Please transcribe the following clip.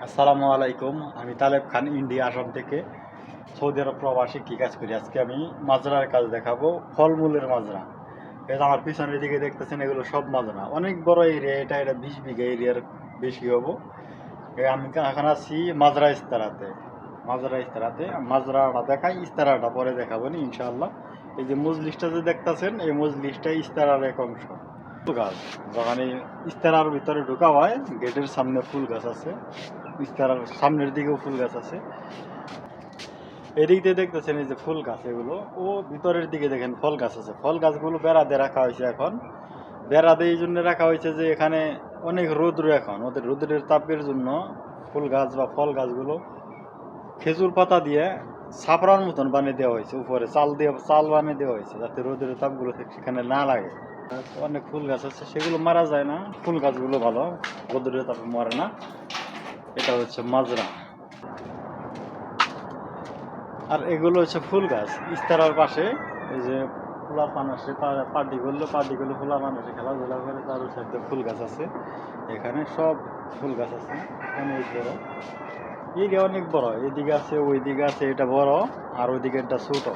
আসসালামু আলাইকুম। আমি তালেব খান, ইন্ডিয়া আসাম থেকে সৌদি আরব প্রবাসী কি কাজ করি। আজকে আমি মাজরার কাজ দেখাবো, ফলমূলের মাজরা। এটা আমার পিছনের দিকে দেখতেছেন, এগুলো সব মাজরা, অনেক বড় এরিয়া। এটা 20 বিঘা এরিয়ার বেশি হবো। আমি এখন আছি মাজরা ইস্তারাতে মাজরাটা দেখাই, ইস্তারাটা পরে দেখাবো নি ইনশাআল্লাহ। এই যে মজলিসটা যে দেখতেছেন, এই মজলিসটা ইস্তারার এক অংশ। ফুল গাছ, যখন এই ইস্তারার ভিতরে ঢোকা হয়, গেটের সামনে ফুল গাছ আছে, ইস্তারার সামনের দিকেও ফুল গাছ আছে। এদিক দিয়ে দেখতেছেন এই যে ফুল গাছ, এগুলো ও ভিতরের দিকে দেখেন ফল গাছ আছে। ফল গাছগুলো বেড়া দিয়ে রাখা হয়েছে। এখন বেড়া দিয়ে এই জন্য রাখা হয়েছে যে এখানে অনেক রৌদ্র, এখন ওদের রৌদ্রের তাপের জন্য ফুল গাছ বা ফল গাছগুলো খেজুর পাতা দিয়ে ছাপড়ার মতন বানিয়ে দেওয়া হয়েছে, উপরে চাল বানিয়ে দেওয়া হয়েছে, যাতে রোদের তাপগুলো সেখানে না লাগে। অনেক ফুল গাছ আছে, সেগুলো মারা যায় না। ফুল গাছগুলো ভালো, রোদের তাপে মরে না। এটা হচ্ছে মাজরা। আর এগুলো হচ্ছে ফুল গাছ। ইস্তারার পাশে এই যে ফুলা পান আসে, পার্টি করলে ফুলা পান আসে, খেলাধুলা করে, তার সাথে ফুল গাছ আছে। এখানে সব ফুল গাছ আছে, অনেক বড় এরিয়া, অনেক বড়। এদিকে আছে, ওইদিকে আছে, এটা বড়, আর ওইদিকে এটা ছোট।